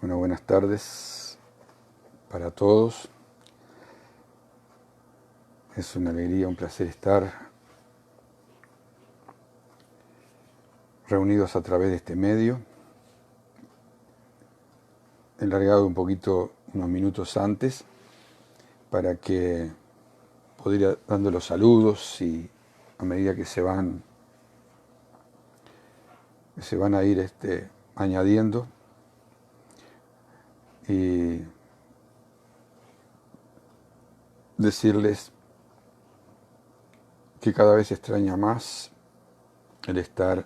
Bueno, buenas tardes para todos. Es una alegría, un placer estar reunidos a través de este medio. He largado un poquito unos minutos antes para que pueda ir dando los saludos y a medida que se van a ir añadiendo y decirles que cada vez extraña más el estar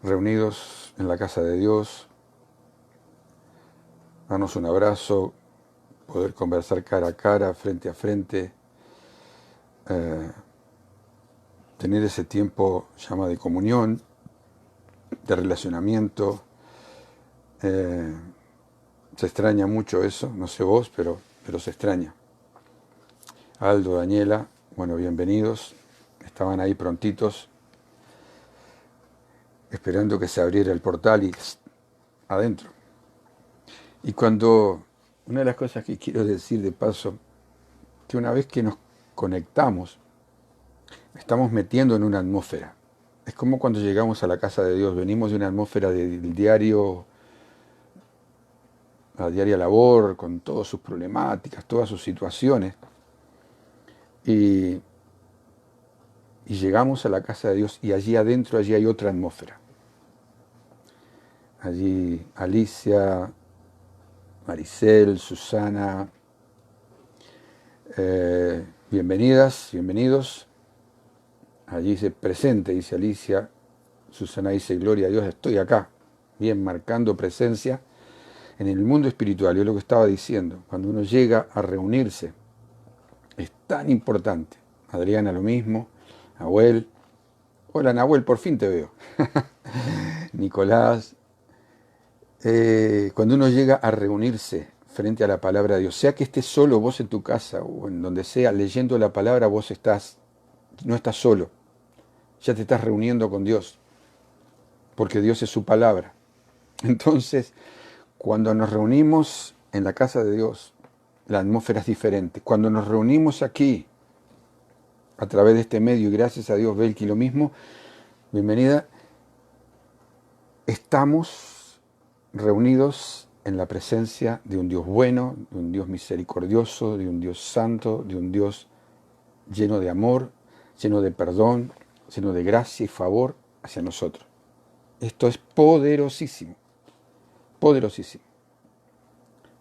reunidos en la casa de Dios, darnos un abrazo, poder conversar cara a cara, frente a frente, tener ese tiempo llama de comunión, de relacionamiento. Se extraña mucho eso, no sé vos, pero se extraña. Aldo, Daniela, bueno, bienvenidos. Estaban ahí prontitos, esperando que se abriera el portal y adentro. Y una de las cosas que quiero decir de paso, que una vez que nos conectamos, estamos metiendo en una atmósfera. Es como cuando llegamos a la casa de Dios, venimos de una atmósfera del diario, la diaria labor, con todas sus problemáticas, todas sus situaciones, y llegamos a la casa de Dios y allí adentro, allí hay otra atmósfera. Allí Alicia, Maricel, Susana, bienvenidas, bienvenidos. Allí dice presente, dice Alicia. Susana dice gloria a Dios, estoy acá. Bien, marcando presencia en el mundo espiritual. Yo lo que estaba diciendo, cuando uno llega a reunirse, es tan importante. Adriana lo mismo, Nahuel. Hola Nahuel, por fin te veo. Nicolás. Cuando uno llega a reunirse frente a la palabra de Dios, sea que estés solo vos en tu casa o en donde sea, leyendo la palabra, no estás solo, ya te estás reuniendo con Dios, porque Dios es su palabra. Entonces, cuando nos reunimos en la casa de Dios, la atmósfera es diferente. Cuando nos reunimos aquí, a través de este medio, y gracias a Dios, Belki, lo mismo, bienvenida, estamos reunidos en la presencia de un Dios bueno, de un Dios misericordioso, de un Dios santo, de un Dios lleno de amor, lleno de perdón, lleno de gracia y favor hacia nosotros. Esto es poderosísimo, poderosísimo.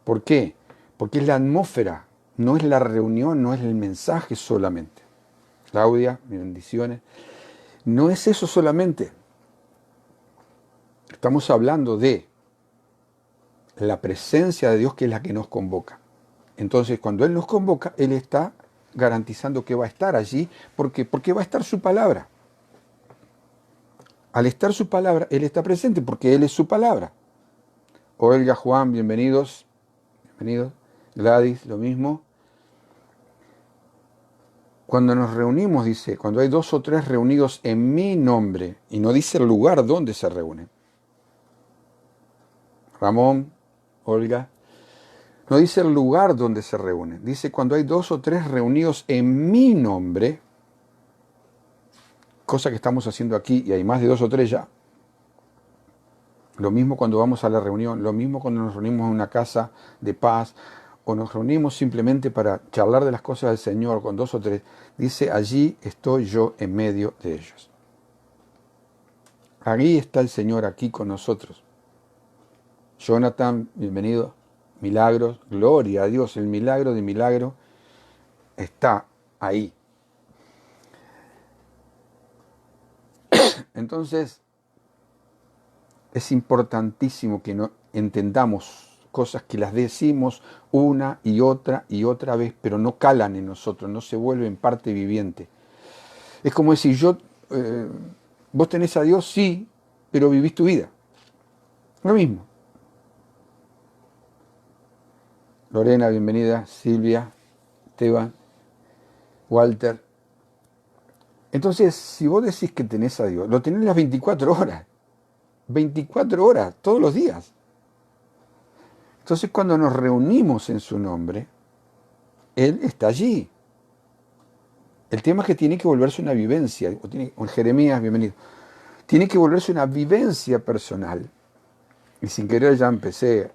¿Por qué? Porque es la atmósfera, no es la reunión, no es el mensaje solamente. Claudia, mis bendiciones. No es eso solamente. Estamos hablando de la presencia de Dios, que es la que nos convoca. Entonces, cuando Él nos convoca, Él está garantizando que va a estar allí. ¿Por qué? Porque va a estar su palabra. Al estar su palabra, Él está presente porque Él es su palabra. Olga, Juan, bienvenidos. Bienvenidos. Gladys, lo mismo. Cuando nos reunimos, dice, cuando hay 2 o 3 reunidos en mi nombre, y no dice el lugar donde se reúnen. Ramón, Olga, no dice el lugar donde se reúnen. Dice cuando hay 2 o 3 reunidos en mi nombre, cosa que estamos haciendo aquí, y hay más de 2 o 3 ya. Lo mismo cuando vamos a la reunión, lo mismo cuando nos reunimos en una casa de paz, o nos reunimos simplemente para charlar de las cosas del Señor con 2 o 3, dice, allí estoy yo en medio de ellos. Allí está el Señor aquí con nosotros. Jonathan, bienvenido. Milagros, gloria a Dios, el milagro de milagro está ahí. Entonces, es importantísimo que no entendamos cosas que las decimos una y otra vez, pero no calan en nosotros, no se vuelven parte viviente. Es como decir, vos tenés a Dios, sí, pero vivís tu vida. Lo mismo. Lorena, bienvenida. Silvia, Esteban, Walter. Entonces, si vos decís que tenés a Dios, lo tenés las 24 horas. 24 horas, todos los días. Entonces cuando nos reunimos en su nombre, Él está allí. El tema es que tiene que volverse una vivencia. Jeremías, bienvenido. Tiene que volverse una vivencia personal. Y sin querer ya empecé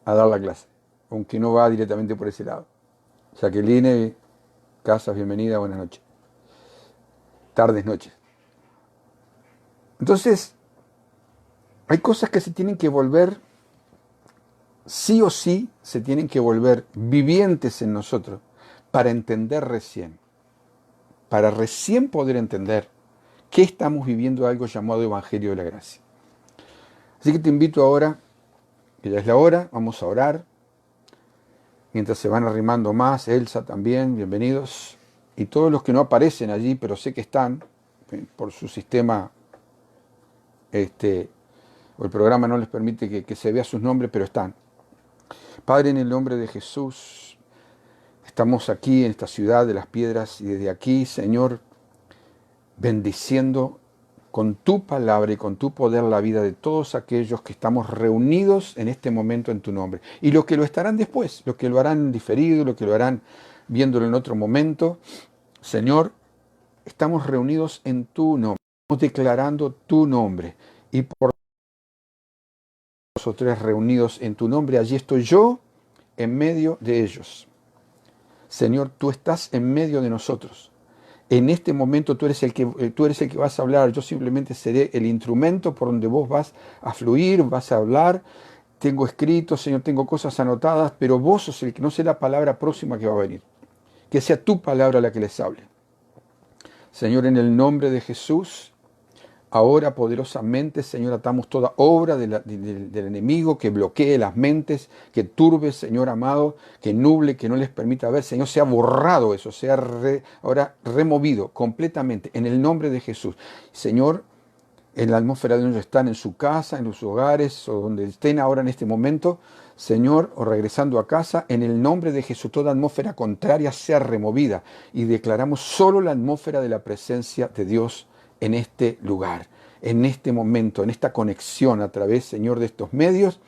a dar la clase, aunque no va directamente por ese lado. Jacqueline, Casas, bienvenida, buenas noches. Tardes, noches. Entonces, hay cosas que se tienen que volver, sí o sí, se tienen que volver vivientes en nosotros para entender recién, para recién poder entender que estamos viviendo algo llamado Evangelio de la Gracia. Así que te invito ahora, que ya es la hora, vamos a orar. Mientras se van arrimando más, Elsa también, bienvenidos. Y todos los que no aparecen allí, pero sé que están, por su sistema, o el programa no les permite que se vea sus nombres, pero están. Padre, en el nombre de Jesús, estamos aquí en esta ciudad de las piedras y desde aquí, Señor, bendiciendo con tu palabra y con tu poder la vida de todos aquellos que estamos reunidos en este momento en tu nombre. Y los que lo estarán después, los que lo harán diferido, los que lo harán viéndolo en otro momento. Señor, estamos reunidos en tu nombre, estamos declarando tu nombre. Y por dos o tres reunidos en tu nombre, allí estoy yo en medio de ellos. Señor, tú estás en medio de nosotros. En este momento tú eres el que vas a hablar. Yo simplemente seré el instrumento por donde vos vas a fluir, vas a hablar. Tengo escrito, Señor, tengo cosas anotadas, pero vos sos el que no sé la palabra próxima que va a venir. Que sea tu palabra la que les hable. Señor, en el nombre de Jesús, ahora poderosamente, Señor, atamos toda obra del enemigo que bloquee las mentes, que turbe, Señor amado, que nuble, que no les permita ver. Señor, sea borrado eso, sea ahora removido completamente en el nombre de Jesús. Señor, en la atmósfera de donde están, en su casa, en sus hogares o donde estén ahora en este momento, Señor, o regresando a casa, en el nombre de Jesús, toda atmósfera contraria sea removida y declaramos solo la atmósfera de la presencia de Dios en este lugar, en este momento, en esta conexión a través, Señor, de estos medios,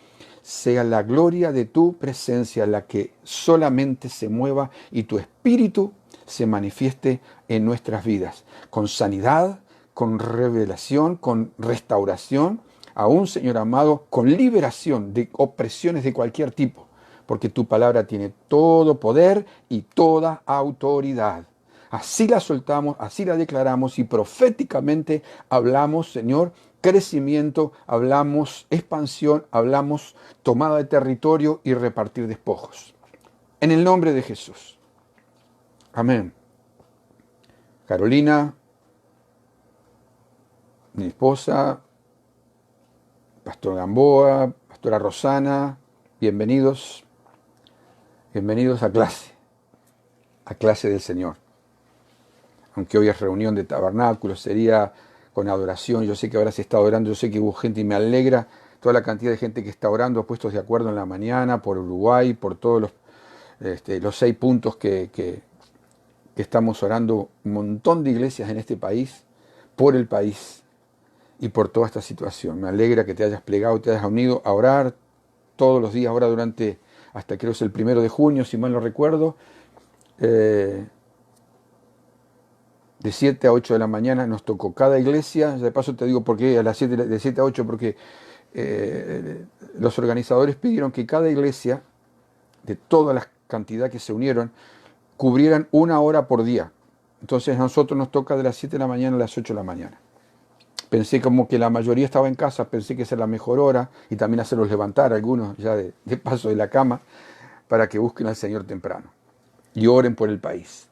sea la gloria de tu presencia la que solamente se mueva y tu espíritu se manifieste en nuestras vidas, con sanidad, con revelación, con restauración, aún, Señor amado, con liberación de opresiones de cualquier tipo, porque tu palabra tiene todo poder y toda autoridad. Así la soltamos, así la declaramos y proféticamente hablamos, Señor, crecimiento, hablamos expansión, hablamos tomada de territorio y repartir despojos. En el nombre de Jesús. Amén. Carolina, mi esposa, Pastor Gamboa, Pastora Rosana, bienvenidos a clase del Señor. Aunque hoy es reunión de tabernáculos, sería con adoración. Yo sé que ahora se está orando, yo sé que hubo gente y me alegra toda la cantidad de gente que está orando, puestos de acuerdo en la mañana, por Uruguay, por todos los 6 puntos que estamos orando, un montón de iglesias en este país, por el país y por toda esta situación. Me alegra que te hayas plegado, te hayas unido a orar todos los días, ahora hasta creo que es el 1 de junio, si mal no recuerdo, de 7 a 8 de la mañana nos tocó cada iglesia. De paso te digo por qué de 7 a 8, porque los organizadores pidieron que cada iglesia, de toda la cantidad que se unieron, cubrieran 1 hora por día. Entonces a nosotros nos toca de las 7 de la mañana a las 8 de la mañana. Pensé como que la mayoría estaba en casa, pensé que esa era la mejor hora, y también hacerlos levantar algunos ya de paso de la cama, para que busquen al Señor temprano y oren por el país.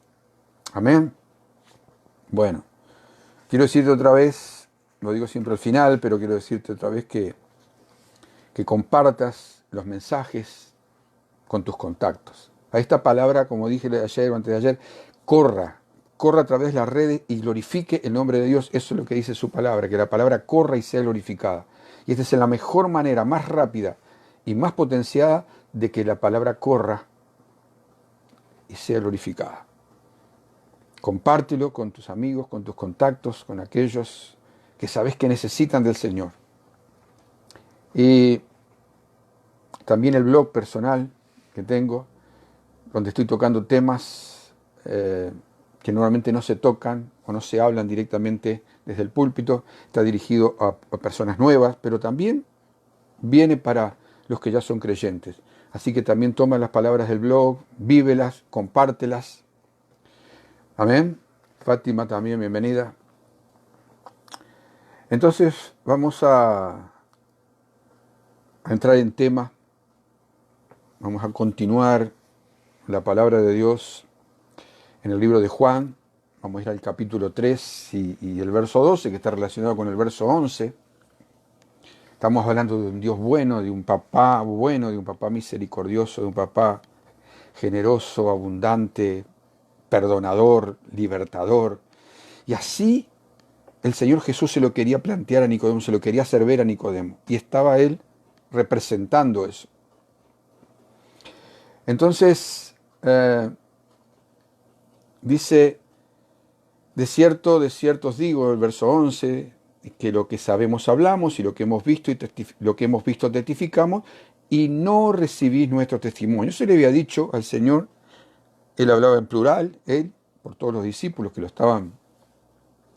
Amén. Bueno, quiero decirte otra vez, lo digo siempre al final, pero quiero decirte otra vez que compartas los mensajes con tus contactos. A esta palabra, como dije ayer o antes de ayer, corra a través de las redes y glorifique el nombre de Dios. Eso es lo que dice su palabra, que la palabra corra y sea glorificada. Y esta es la mejor manera, más rápida y más potenciada de que la palabra corra y sea glorificada. Compártelo con tus amigos, con tus contactos, con aquellos que sabes que necesitan del Señor. Y también el blog personal que tengo, donde estoy tocando temas que normalmente no se tocan o no se hablan directamente desde el púlpito. Está dirigido a personas nuevas, pero también viene para los que ya son creyentes. Así que también toma las palabras del blog, vívelas, compártelas. Amén. Fátima también, bienvenida. Entonces vamos a entrar en tema. Vamos a continuar la palabra de Dios en el libro de Juan. Vamos a ir al capítulo 3 y el verso 12, que está relacionado con el verso 11. Estamos hablando de un Dios bueno, de un papá misericordioso, de un papá generoso, abundante, perdonador, libertador. Y así el Señor Jesús se lo quería plantear a Nicodemo, se lo quería hacer ver a Nicodemo. Y estaba él representando eso. Entonces, dice, de cierto os digo, el verso 11, que lo que sabemos hablamos y lo que hemos visto testificamos, y no recibís nuestro testimonio. Eso le había dicho al Señor. Él hablaba en plural, él, por todos los discípulos que lo estaban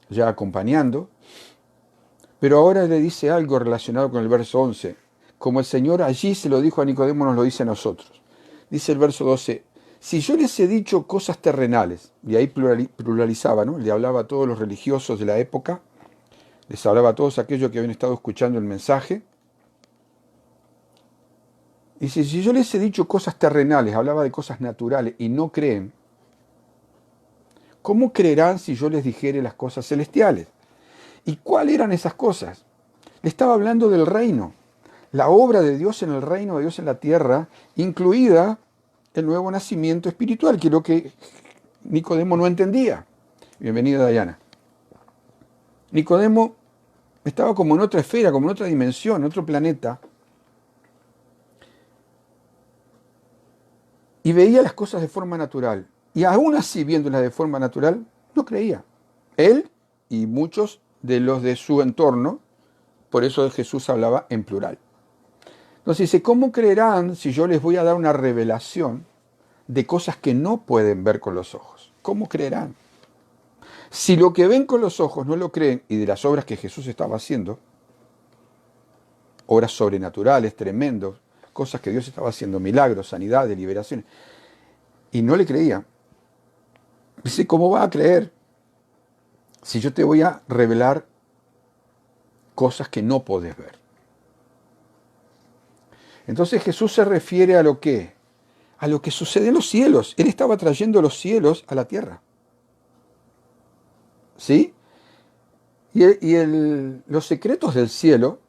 ya acompañando. Pero ahora le dice algo relacionado con el verso 11. Como el Señor allí se lo dijo a Nicodemo, nos lo dice a nosotros. Dice el verso 12, si yo les he dicho cosas terrenales, y ahí pluralizaba, ¿no? Le hablaba a todos los religiosos de la época, les hablaba a todos aquellos que habían estado escuchando el mensaje. Y si yo les he dicho cosas terrenales, hablaba de cosas naturales, y no creen, ¿cómo creerán si yo les dijere las cosas celestiales? ¿Y cuáles eran esas cosas? Le estaba hablando del reino, la obra de Dios en el reino de Dios en la tierra, incluida el nuevo nacimiento espiritual, que es lo que Nicodemo no entendía. Bienvenida, Dayana. Nicodemo estaba como en otra esfera, como en otra dimensión, en otro planeta, y veía las cosas de forma natural. Y aún así, viéndolas de forma natural, no creía. Él y muchos de los de su entorno, por eso Jesús hablaba en plural. Entonces dice, ¿cómo creerán si yo les voy a dar una revelación de cosas que no pueden ver con los ojos? ¿Cómo creerán? Si lo que ven con los ojos no lo creen, y de las obras que Jesús estaba haciendo, obras sobrenaturales, tremendas, cosas que Dios estaba haciendo, milagros, sanidades, liberaciones, y no le creían. Dice, ¿cómo va a creer si yo te voy a revelar cosas que no podés ver? Entonces Jesús se refiere a lo que sucede en los cielos. Él estaba trayendo los cielos a la tierra. ¿Sí? Los secretos del cielo,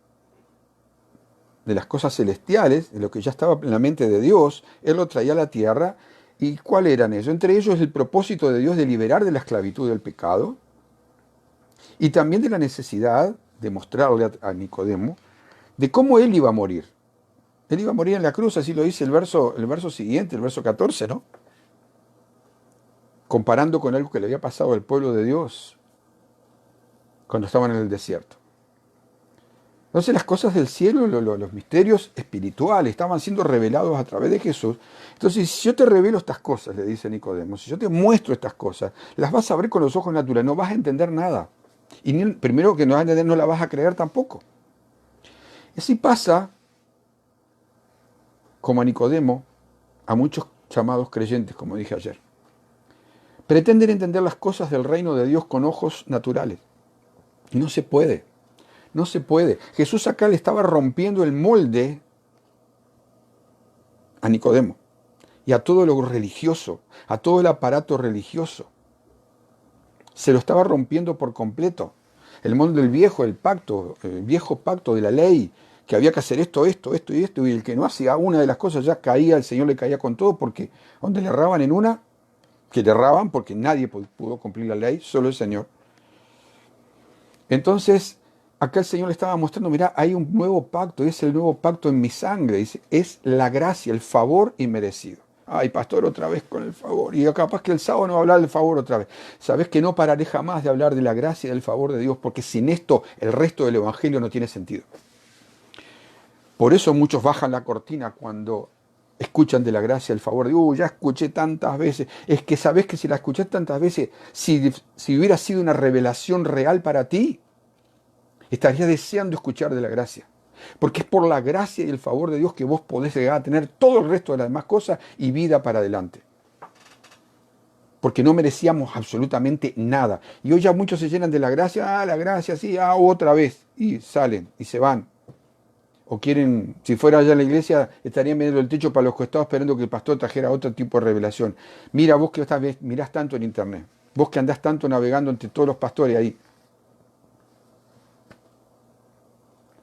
de las cosas celestiales, de lo que ya estaba en la mente de Dios, Él lo traía a la tierra. ¿Y cuáles eran ellos? Entre ellos el propósito de Dios de liberar de la esclavitud del pecado y también de la necesidad de mostrarle a Nicodemo de cómo Él iba a morir. Él iba a morir en la cruz, así lo dice el verso siguiente, el verso 14, ¿no? Comparando con algo que le había pasado al pueblo de Dios cuando estaban en el desierto. Entonces las cosas del cielo, los misterios espirituales estaban siendo revelados a través de Jesús. Entonces, si yo te revelo estas cosas, le dice Nicodemo, si yo te muestro estas cosas, las vas a ver con los ojos naturales, no vas a entender nada. Y primero que no vas a entender, no la vas a creer tampoco. Y así pasa, como a Nicodemo, a muchos llamados creyentes, como dije ayer. Pretenden entender las cosas del reino de Dios con ojos naturales. Y no se puede. No se puede. Jesús acá le estaba rompiendo el molde a Nicodemo y a todo lo religioso, a todo el aparato religioso. Se lo estaba rompiendo por completo. El molde del el viejo pacto de la ley, que había que hacer esto, y el que no hacía una de las cosas ya caía, el Señor le caía con todo, porque donde le erraban en una, que le erraban porque nadie pudo cumplir la ley, solo el Señor. Entonces, acá el Señor le estaba mostrando, mirá, hay un nuevo pacto, es el nuevo pacto en mi sangre, dice, es la gracia, el favor inmerecido. Ay, pastor, otra vez con el favor. Y capaz que el sábado no va a hablar del favor otra vez. Sabés que no pararé jamás de hablar de la gracia y del favor de Dios, porque sin esto el resto del Evangelio no tiene sentido. Por eso muchos bajan la cortina cuando escuchan de la gracia, el favor de, ya escuché tantas veces. Es que sabes que si la escuché tantas veces, si hubiera sido una revelación real para ti, estarías deseando escuchar de la gracia. Porque es por la gracia y el favor de Dios que vos podés llegar a tener todo el resto de las demás cosas y vida para adelante. Porque no merecíamos absolutamente nada. Y hoy ya muchos se llenan de la gracia, sí, otra vez. Y salen y se van. O quieren, si fuera allá en la iglesia, estarían mirando el techo para los costados esperando que el pastor trajera otro tipo de revelación. Mira, vos que mirás tanto en internet. Vos que andás tanto navegando entre todos los pastores ahí.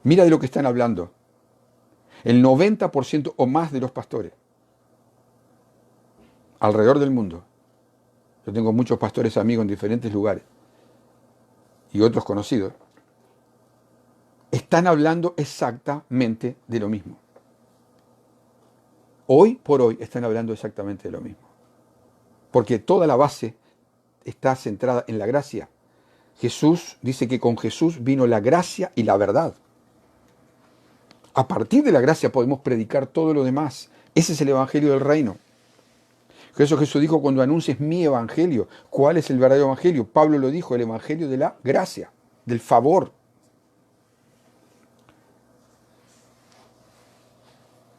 Mira de lo que están hablando. El 90% o más de los pastores alrededor del mundo. Yo tengo muchos pastores amigos en diferentes lugares y otros conocidos. Están hablando exactamente de lo mismo. Hoy por hoy están hablando exactamente de lo mismo. Porque toda la base está centrada en la gracia. Jesús dice que con Jesús vino la gracia y la verdad. A partir de la gracia podemos predicar todo lo demás. Ese es el evangelio del reino. Por eso Jesús dijo, cuando anuncies mi evangelio, ¿cuál es el verdadero evangelio? Pablo lo dijo, el evangelio de la gracia, del favor.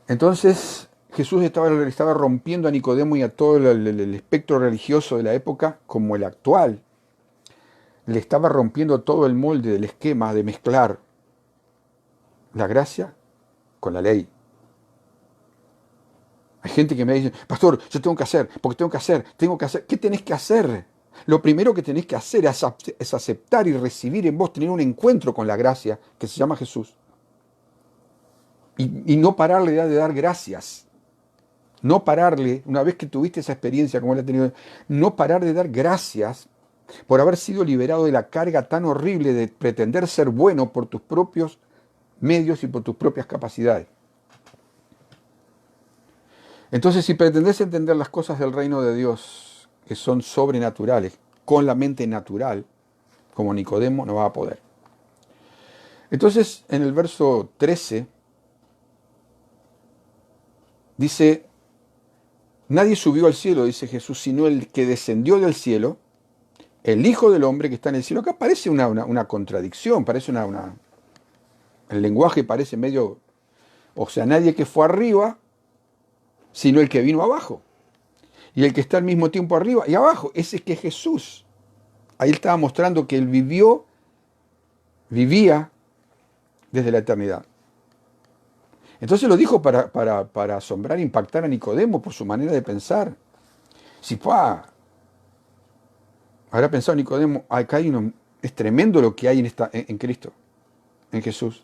Entonces Jesús estaba rompiendo a Nicodemo y a todo el espectro religioso de la época, como el actual. Le estaba rompiendo todo el molde del esquema de mezclar la gracia con la ley. Hay gente que me dice, pastor, yo tengo que hacer, porque tengo que hacer. ¿Qué tenés que hacer? Lo primero que tenés que hacer es aceptar y recibir en vos, tener un encuentro con la gracia que se llama Jesús. Y no pararle de dar gracias. No pararle, una vez que tuviste esa experiencia como él ha tenido, no parar de dar gracias por haber sido liberado de la carga tan horrible de pretender ser bueno por tus propios medios y por tus propias capacidades. Entonces, si pretendés entender las cosas del reino de Dios, que son sobrenaturales, con la mente natural, como Nicodemo, no vas a poder. Entonces, en el verso 13, dice, nadie subió al cielo, dice Jesús, sino el que descendió del cielo, el Hijo del Hombre que está en el cielo. Acá parece una contradicción, parece el lenguaje parece medio, o sea, nadie que fue arriba, sino el que vino abajo. Y el que está al mismo tiempo arriba y abajo, ese que es Jesús. Ahí estaba mostrando que él vivía desde la eternidad. Entonces lo dijo para asombrar, impactar a Nicodemo por su manera de pensar. Si habrá pensado Nicodemo, acá es tremendo lo que hay en Cristo, en Jesús.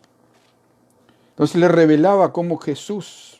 Entonces le revelaba cómo Jesús